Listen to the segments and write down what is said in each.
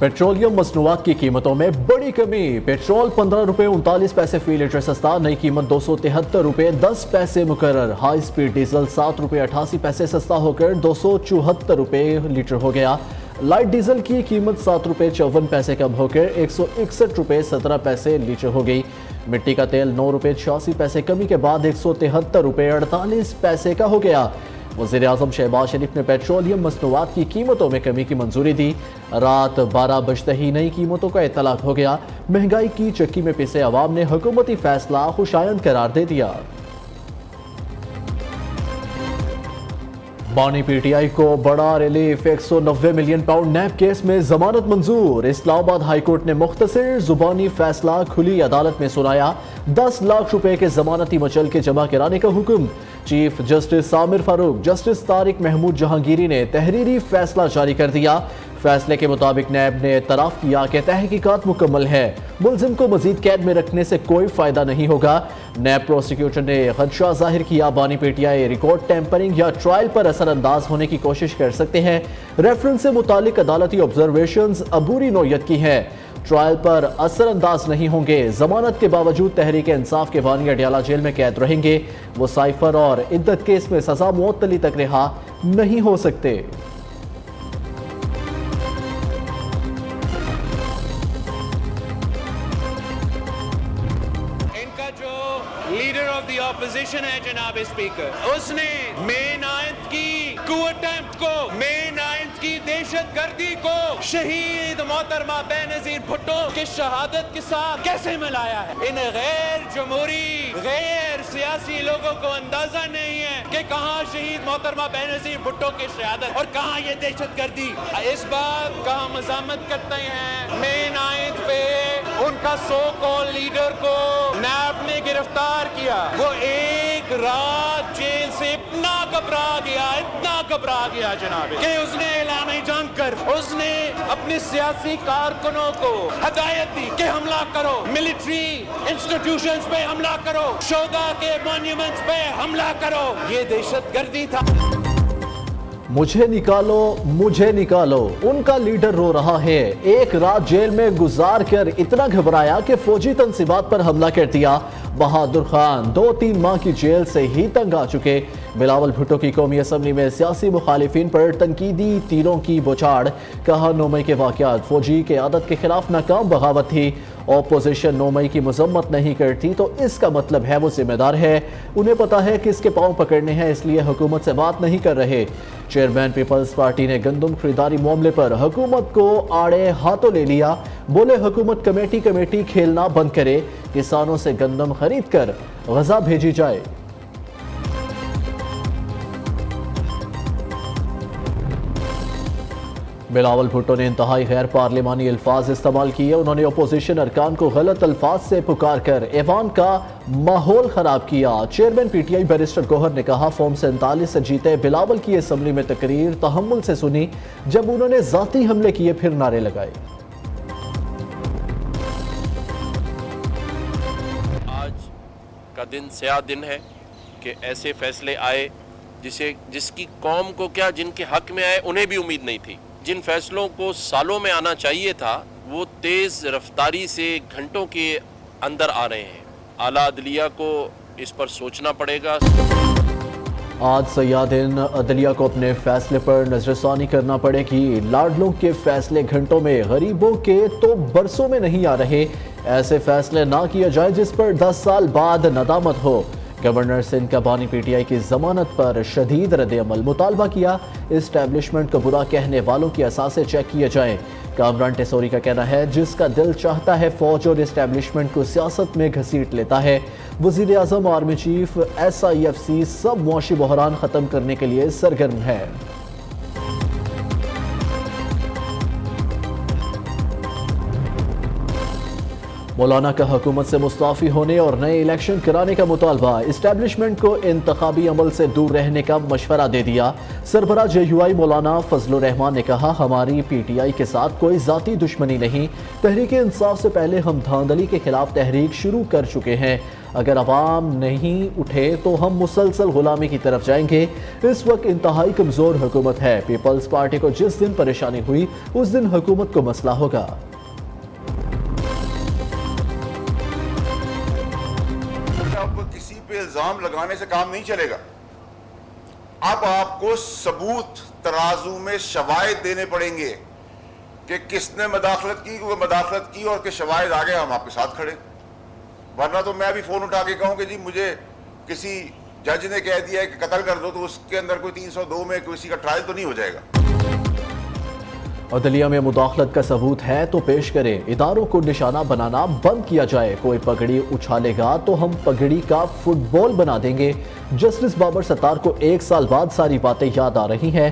Petroleum मसनूआत की कीमतों में बड़ी कमी। पेट्रोल 15 रुपये 39 पैसे फी लीटर सस्ता, नई कीमत 273 रुपये 10 पैसे मुकर्रर। हाई स्पीड डीजल 7 रुपये 88 पैसे सस्ता होकर 274 रुपये लीटर हो गया। लाइट डीजल की कीमत 7 रुपये 54 पैसे कम होकर 161 रुपये 17 पैसे लीटर हो गई। मिट्टी का तेल 9 रुपये 86 पैसे कमी के बाद 173 रुपये 48 पैसे का हो गया। वज़ीर आज़म शहबाज शरीफ ने पेट्रोलियम मसनूआत की कीमतों में कमी की मंजूरी दी। रात 12 बजते ही नई कीमतों का इत्तलाक हो गया। महंगाई की चक्की में पिसे अवाम ने हुकूमती फैसला खुशायंद करार दे दिया। बानी पीटीआई को बड़ा रिलीफ, 190 मिलियन पाउंड नैब केस में जमानत मंजूर। इस्लामाबाद हाई कोर्ट ने मुख्तसर जुबानी फैसला खुली अदालत में सुनाया। 10 लाख रुपए के जमानती मचल के जमा कराने का हुक्म। Chief justice Samir Farooq, justice Tariq Mahmood Jahangiri ने तहरीरी फैसला जारी कर दिया। फैसले के मुताबिक नैब ने एतराफ़ किया कि तहकीकात मुकम्मल है, मुलजिम को मजीद कैद में रखने से कोई फायदा नहीं होगा। नैब प्रोसिक्यूटर ने खदशा जाहिर किया बानी पीटीआई रिकॉर्ड टैंपरिंग या ट्रायल पर असरअंदाज होने की कोशिश कर सकते हैं। रेफरेंस से मुतालिक अदालती ऑब्जर्वेशंस अबूरी नौयत की हैं, ट्रायल पर असरअंदाज नहीं होंगे। जमानत के बावजूद तहरीक इंसाफ के बानी अडियाला जेल में कैद रहेंगे। वो साइफर और इद्दत केस में सजा मुअत्तली तक रिहा नहीं हो सकते। लीडर ऑफ द ऑपोजिशन है जनाब स्पीकर, उसने मई 9 की कू अटेम्प्ट को, मई 9 की दहशतगर्दी को शहीद मोहतरमा बेनजीर भुट्टो की शहादत के साथ कैसे मिलाया है। इन गैर जमहूरी गैर सियासी लोगों को अंदाजा नहीं है कि कहाँ शहीद मोहतरमा बेनजीर भुट्टो की शहादत और कहाँ ये दहशतगर्दी। इस बात का हम मज़ामत करते हैं मई 9 पे उनका सो कॉल लीडर को नैब ने गिरफ्तार किया। वो एक रात जेल से इतना घबरा गया जनाब कि उसने ऐलान जानकर उसने अपने सियासी कारकुनों को हदायत दी कि हमला करो, मिलिट्री इंस्टीट्यूशंस पे हमला करो, शोधा के मॉन्यूमेंट्स पे हमला करो। ये दहशतगर्दी था। मुझे निकालो, उनका लीडर रो रहा है। एक रात जेल में गुजार कर इतना घबराया कि फौजी तंसीबात पर हमला कर दिया। बहादुर खान 2-3 माह की जेल से ही तंग आ चुके। बिलावल भुट्टो की कौमी असम्बली में सियासी मुखालिफिन पर तनकीदी तीरों की बौछार। कहा 9 मई के वाक़यात फौजी के आदत के खिलाफ नाकाम बगावत थी। ऑपोजिशन 9 मई की मजम्मत नहीं करती तो इसका मतलब है वो जिम्मेदार है। उन्हें पता है कि इसके पांव पकड़ने हैं, इसलिए हुकूमत से बात नहीं कर रहे। चेयरमैन पीपल्स पार्टी ने गंदम खरीदारी मामले पर हुकूमत को आड़े हाथों ले लिया। बोले हुकूमत कमेटी खेलना बंद करे, किसानों से गंदम खरीद कर गजा भेजी जाए। बिलावल भुट्टो ने इंतहाई गैर पार्लिमानी अल्फाज इस्तेमाल किए। उन्होंने अपोजिशन अरकान को गलत अल्फाज से पुकार कर ऐवान का माहौल खराब किया। चेयरमैन पीटीआई बैरिस्टर गौहर ने कहा फॉर्म 47 से जीते बिलावल की असम्बली में तकरीर तहम्मुल से सुनी, जब उन्होंने जाती हमले किए फिर नारे लगाए। आज का दिन स्याह दिन है कि ऐसे फैसले आए जिसकी कौम को क्या, जिनके हक में आए उन्हें भी उम्मीद नहीं थी। जिन फैसलों को सालों में आना चाहिए था वो तेज़ रफ्तारी से घंटों के अंदर आ रहे हैं। आला अदलिया को इस पर सोचना पड़ेगा। आज सयाह दिन अदलिया को अपने फैसले पर नजरसानी करना पड़ेगी। लाडलों के फैसले घंटों में, गरीबों के तो बरसों में नहीं आ रहे। ऐसे फैसले ना किया जाए जिस पर 10 साल बाद नदामत हो। गवर्नर सिंध का बानी पीटीआई की जमानत पर शदीद रद्द-ए-अमल, मुतालबा किया इस्टेब्लिशमेंट को बुरा कहने वालों की असासे चेक किए जाएं। कामरान टेसोरी का कहना है जिसका दिल चाहता है फौज और इस्टेब्लिशमेंट को सियासत में घसीट लेता है। वज़ीर आज़म, आर्मी चीफ, SIFC सब मुआशी बहरान ख़त्म करने के लिए सरगर्म है। مولانا کا حکومت سے مستعفی ہونے اور نئے الیکشن کرانے کا مطالبہ، اسٹیبلشمنٹ کو انتخابی عمل سے دور رہنے کا مشورہ دے دیا۔ سربراہ جے یو آئی مولانا فضل الرحمان نے کہا، ہماری پی ٹی آئی کے ساتھ کوئی ذاتی دشمنی نہیں، تحریک انصاف سے پہلے ہم دھاندلی کے خلاف تحریک شروع کر چکے ہیں، اگر عوام نہیں اٹھے تو ہم مسلسل غلامی کی طرف جائیں گے۔ اس وقت انتہائی کمزور حکومت ہے، پیپلز پارٹی کو جس دن پریشانی ہوئی اس دن حکومت کو مسئلہ ہوگا۔ اب کسی پہ الزام لگانے سے کام نہیں چلے گا، اب آپ کو ثبوت ترازو میں شواہد دینے پڑیں گے کہ کس نے مداخلت کی، کوئی مداخلت کی، اور کہ شواہد آگے ہم آپ کے ساتھ کھڑے۔ ورنہ تو میں بھی فون اٹھا کے کہوں کہ جی مجھے کسی جج نے کہہ دیا ہے کہ قتل کر دو، تو اس کے اندر کوئی 302 میں کسی کا ٹرائل تو نہیں ہو جائے گا۔ عدلیہ میں مداخلت کا ثبوت ہے تو پیش کریں، اداروں کو نشانہ بنانا بند کیا جائے، کوئی پگڑی اچھالے گا تو ہم پگڑی کا فٹ بال بنا دیں گے۔ جسٹس بابر ستار کو 1 سال بعد ساری باتیں یاد آ رہی ہیں،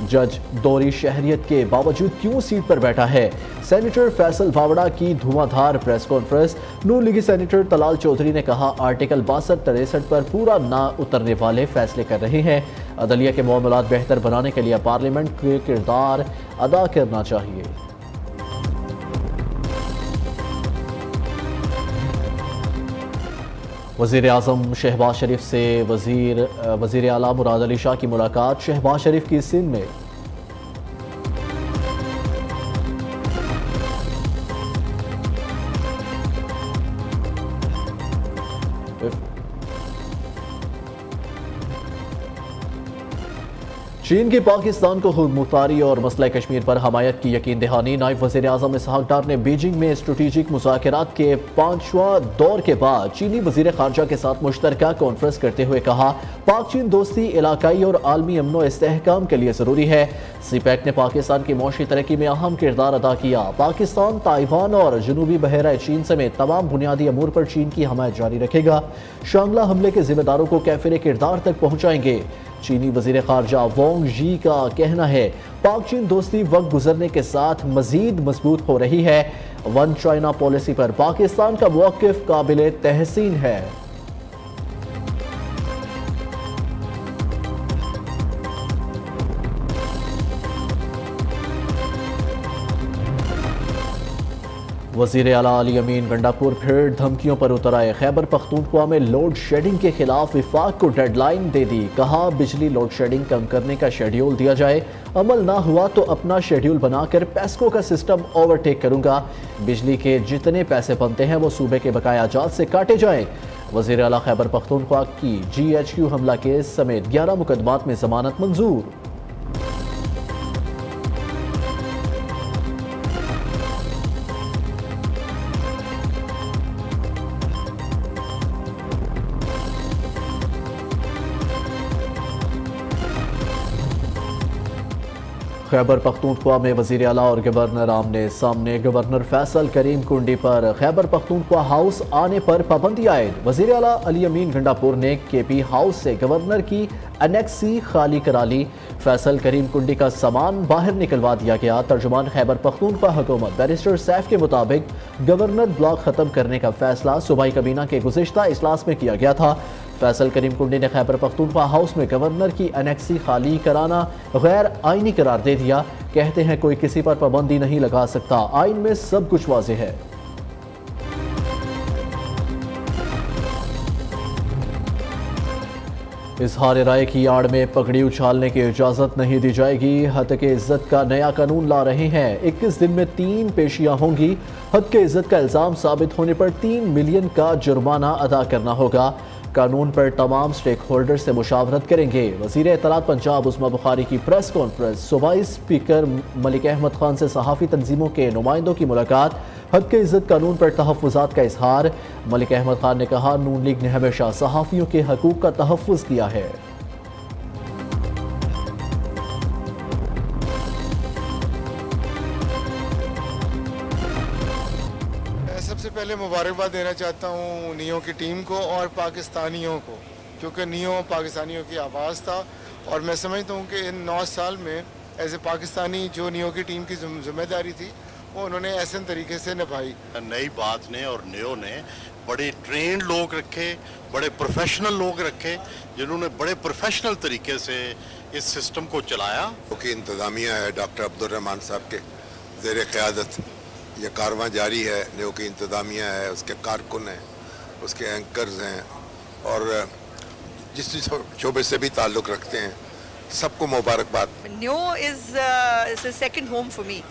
جج دوہری شہریت کے باوجود کیوں سیٹ پر بیٹھا ہے؟ سینیٹر فیصل بھاوڑا کی دھواں دھار پریس کانفرنس۔ نون لیگی سینیٹر طلال چودھری نے کہا، آرٹیکل 62-63 پر پورا نہ اترنے والے فیصلے کر رہے ہیں، عدلیہ کے معاملات بہتر بنانے کے لیے پارلیمنٹ کے کردار ادا کرنا چاہیے۔ وزیر اعظم شہباز شریف سے وزیر اعلیٰ مراد علی شاہ کی ملاقات، شہباز شریف کی سندھ میں۔ چین کی پاکستان کو خود مختاری اور مسئلہ کشمیر پر حمایت کی یقین دہانی، نائب وزیر اعظم اسحاق ڈار نے بیجنگ میں اسٹریٹجک مذاکرات کے 5واں دور کے بعد چینی وزیر خارجہ کے ساتھ مشترکہ کانفرنس کرتے ہوئے کہا، پاک چین دوستی علاقائی اور عالمی امن و استحکام کے لیے ضروری ہے۔ سی پیک نے پاکستان کی معاشی ترقی میں اہم کردار ادا کیا، پاکستان تائیوان اور جنوبی بحیرہ چین سمیت تمام بنیادی امور پر چین کی حمایت جاری رکھے گا، شانگلہ حملے کے ذمہ داروں کو کیفر کردار تک پہنچائیں گے۔ چینی وزیر خارجہ وانگ جی کا کہنا ہے، پاک چین دوستی وقت گزرنے کے ساتھ مزید مضبوط ہو رہی ہے، ون چائنا پالیسی پر پاکستان کا موقف قابل تحسین ہے۔ وزیر اعلیٰ علی امین گنڈاپور پھر دھمکیوں پر اتر آئے، خیبر پختونخوا میں لوڈ شیڈنگ کے خلاف وفاق کو ڈیڈ لائن دے دی، کہا بجلی لوڈ شیڈنگ کم کرنے کا شیڈیول دیا جائے، عمل نہ ہوا تو اپنا شیڈیول بنا کر پیسکو کا سسٹم اوورٹیک کروں گا، بجلی کے جتنے پیسے بنتے ہیں وہ صوبے کے بقایا جات سے کاٹے جائیں۔ وزیر اعلیٰ خیبر پختونخوا کی GHQ حملہ کیس سمیت 11 مقدمات میں ضمانت منظور۔ خیبر پختونخوا میں وزیر اعلیٰ اور گورنر آمنے سامنے، گورنر فیصل کریم کنڈی پر خیبر پختونخوا ہاؤس آنے پر پابندی عائد، وزیر اعلیٰ علی امین گنڈاپور نے KP ہاؤس سے گورنر کی انیکسی خالی کرا لی، فیصل کریم کنڈی کا سامان باہر نکلوا دیا گیا۔ ترجمان خیبر پختونخوا حکومت بیرسٹر سیف کے مطابق گورنر بلاک ختم کرنے کا فیصلہ صوبائی کابینہ کے گزشتہ اجلاس میں کیا گیا تھا۔ فیصل کریم کنڈی نے خیبر پختونخوا ہاؤس میں گورنر کی انیکسی خالی کرانا غیر آئینی قرار دے دیا، کہتے ہیں کوئی کسی پر پابندی نہیں لگا سکتا، آئین میں سب کچھ واضح ہے۔ اظہار رائے کی آڑ میں پگڑی اچھالنے کی اجازت نہیں دی جائے گی، حد کے عزت کا نیا قانون لا رہے ہیں، 21 دن میں 3 پیشیاں ہوں گی، حد کے عزت کا الزام ثابت ہونے پر 3 ملین کا جرمانہ ادا کرنا ہوگا، قانون پر تمام سٹیک ہولڈر سے مشاورت کریں گے۔ وزیر اطلاعات پنجاب عظمیٰ بخاری کی پریس کانفرنس، صوبائی اسپیکر ملک احمد خان سے صحافی تنظیموں کے نمائندوں کی ملاقات، حد کے عزت قانون پر تحفظات کا اظہار، ملک احمد خان نے کہا نون لیگ نے ہمیشہ صحافیوں کے حقوق کا تحفظ کیا ہے۔ سب سے پہلے مبارکباد دینا چاہتا ہوں نیو کی ٹیم کو اور پاکستانیوں کو، کیونکہ نیو پاکستانیوں کی آواز تھا، اور میں سمجھتا ہوں کہ ان 9 سال میں ایز اے پاکستانی جو نیو کی ٹیم کی ذمہ داری تھی वो उन्होंने ऐसे तरीके से निभाई। नई बात ने और नियो ने बड़े ट्रेंड लोग रखे, बड़े प्रोफेशनल लोग रखे, जिन्होंने बड़े प्रोफेशनल तरीके से इस सिस्टम को चलाया। क्योंकि इंतज़ामिया है डॉक्टर अब्दुल रहमान साहब के ज़ेर क़यादत ये कारवां जारी है। जो कि इंतज़ामिया है, उसके कारकुन हैं, उसके एंकर्स हैं और जिस शोबे से भी ताल्लुक़ रखते हैं, सबको मुबारकबाद। Neo is a second home for me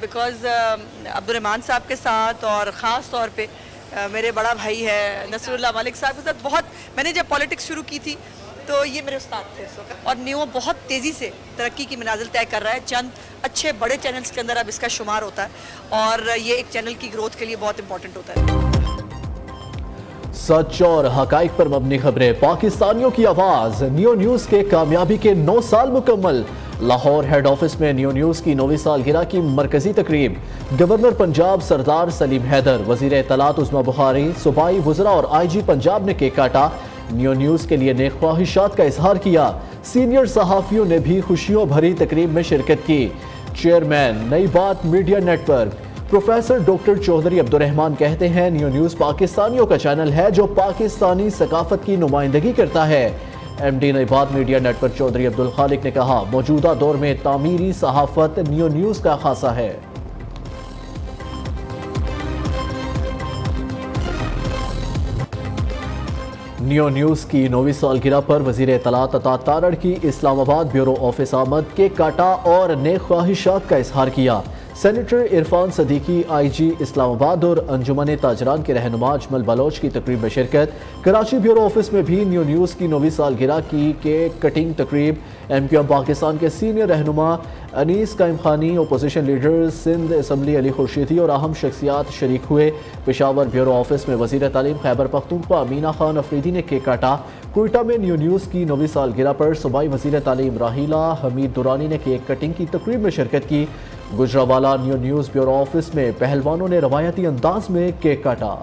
because Abdul Rahman साहब के साथ और ख़ास तौर पे मेरे बड़ा भाई है नसरुल्लाह मलिक साहब के साथ बहुत, मैंने जब पॉलिटिक्स शुरू की थी तो ये मेरे उस्ताद थे उस वक्त। और नियो बहुत तेज़ी से तरक्की की मनाजिल तय कर रहा है। चंद अच्छे बड़े चैनल्स के अंदर अब इसका शुमार होता है और ये एक चैनल की ग्रोथ के लिए बहुत इंपॉर्टेंट होता है। सच और हकाइक पर मबनी खबरें, पाकिस्तानियों की आवाज। नियो न्यूज के कामयाबी के 9 साल मुकम्मल। लाहौर हेड ऑफिस में नियो न्यूज की 9वीं सालगिरह की मरकजी तकरीब। गवर्नर पंजाब सरदार सलीम हैदर, वजीर इत्तलात उस्मा बुखारी, सूबाई वज़रा और IG पंजाब ने केक काटा। नियो न्यूज के लिए नेक ख्वाहिशात का इजहार किया। सीनियर सहाफ़ियों ने भी खुशियों भरी तकरीब में शिरकत की। Chairman Nai Baat media network professor doctor Chaudhry Abdurrahman कहते हैं, नियो न्यूज़ पाकिस्तानियों का चैनल है जो पाकिस्तानी सकाफत की नुमाइंदगी करता है। MD नई बात मीडिया नेटवर्क चौधरी अब्दुल खालिक ने कहा, मौजूदा दौर में तामीरी सहाफत नियो न्यूज़ का खासा है। नियो न्यूज़ की 9वीं सालगिरह पर वज़ीर इत्तलात अता तारड़ की इस्लामाबाद ब्यूरो ऑफिस आमद, केक काटा और नेक ख्वाहिशात का इजहार किया। सेनेटर इरफान सदीकी IG इस्लामाबाद और अंजुमन ताजरान के रहनुमा अजमल बलोच की तकरीब में शिरकत। कराची ब्यूरो ऑफिस में भी नियो न्यूज़ की 9वीं सालगिरह की केक कटिंग तकरीब। MQM पाकिस्तान के सीनियर रहनुमा Anees Qaimkhani, opposition leader Sindh assembly Ali Khurshidi और अहम शख्सियात शरीक हुए। पेशावर ब्यूरो ऑफिस में वज़ीर तालीम खैबर पख्तूनख्वा अमीना खान अफरीदी ने केक काटा। कोयटा में नियो न्यूज़ की 9वीं सालगिरह पर सूबाई वज़ीर तालीम राहिला हमीद दुरानी ने केक कटिंग की तकरीब में शिरकत की। Gujranwala neo news bureau office में पहलवानों ने रवायती अंदाज में केक काटा।